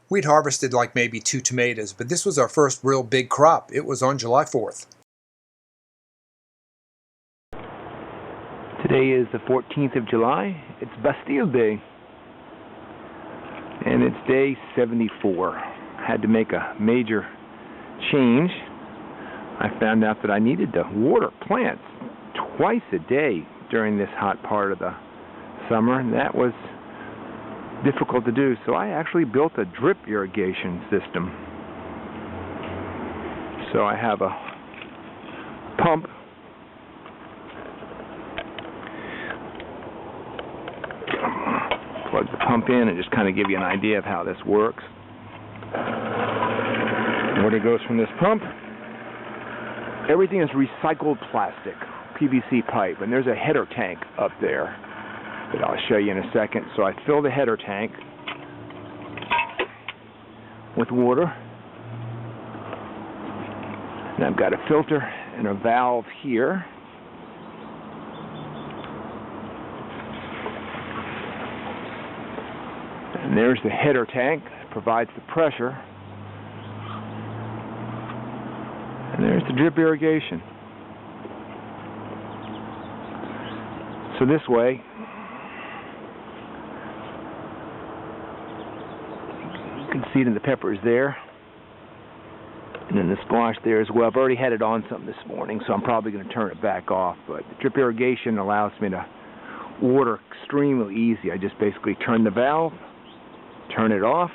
We'd harvested like maybe 2 tomatoes, but this was our first real big crop. It was on July 4th. Today is the 14th of July. It's Bastille Day. And it's day 74. Had to make a major change. I found out that I needed to water plants twice a day during this hot part of the summer, and that was difficult to do. So I actually built a drip irrigation system. So I have a pump plug the pump in and just kind of give you an idea of how this works. Water goes from this pump. Everything is recycled plastic, PVC pipe, and there's a header tank up there that I'll show you in a second. So I fill the header tank with water, and I've got a filter and a valve here. And there's the header tank that provides the pressure. And there's the drip irrigation. So this way, you can see it in the peppers there, and then the squash there as well. I've already had it on something this morning, so I'm probably going to turn it back off. But the drip irrigation allows me to water extremely easy. I just basically turn the valve, turn it off,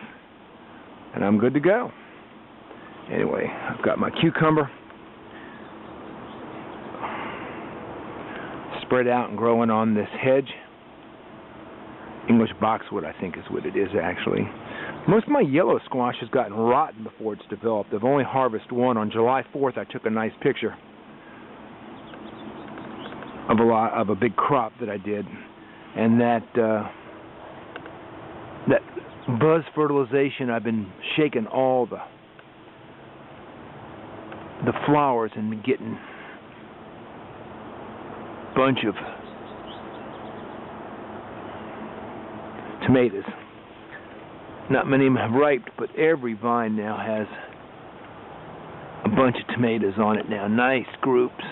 and I'm good to go. Anyway, I've got my cucumber spread out and growing on this hedge. English boxwood, I think is what it is actually. Most of my yellow squash has gotten rotten before it's developed. I've only harvested one. On July 4th, I took a nice picture of a big crop that I did, and that buzz fertilization, I've been shaking all the flowers and getting a bunch of tomatoes. Not many of them have ripened, but every vine now has a bunch of tomatoes on it now. Nice groups.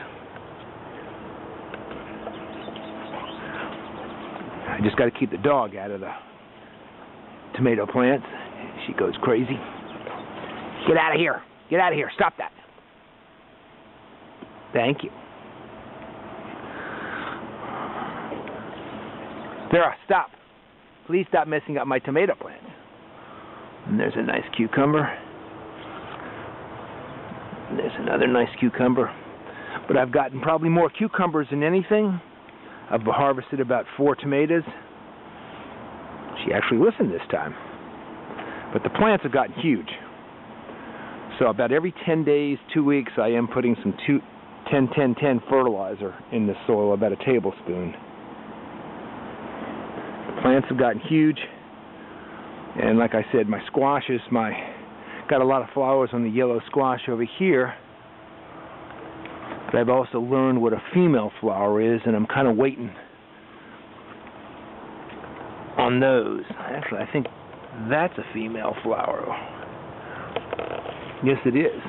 I just got to keep the dog out of the tomato plants. She goes crazy. Get out of here. Get out of here. Stop that. Thank you. Sarah, stop. Please stop messing up my tomato plants. And there's a nice cucumber. And there's another nice cucumber. But I've gotten probably more cucumbers than anything. I've harvested about 4 tomatoes. She actually listened this time. But the plants have gotten huge. So about every 10 days, 2 weeks, I am putting some 10-10-10 fertilizer in the soil, about a tablespoon. The plants have gotten huge. And like I said, my squashes, got a lot of flowers on the yellow squash over here. But I've also learned what a female flower is, and I'm kind of waiting on those. Actually, I think that's a female flower. Yes, it is.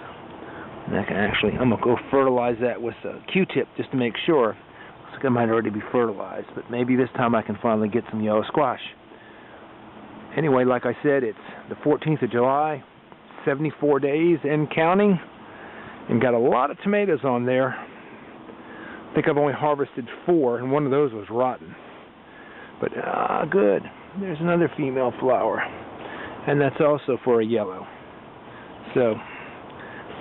And I'm going to go fertilize that with a Q-tip just to make sure. Looks like I might already be fertilized, but maybe this time I can finally get some yellow squash. Anyway, like I said, it's the 14th of July, 74 days and counting, and got a lot of tomatoes on there. I think I've only harvested 4, and one of those was rotten. But, good. There's another female flower, and that's also for a yellow. So,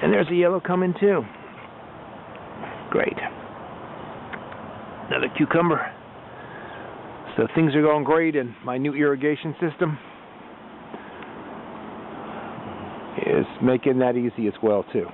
and there's a yellow coming too. Great. Another cucumber. So things are going great, and my new irrigation system is making that easy as well too.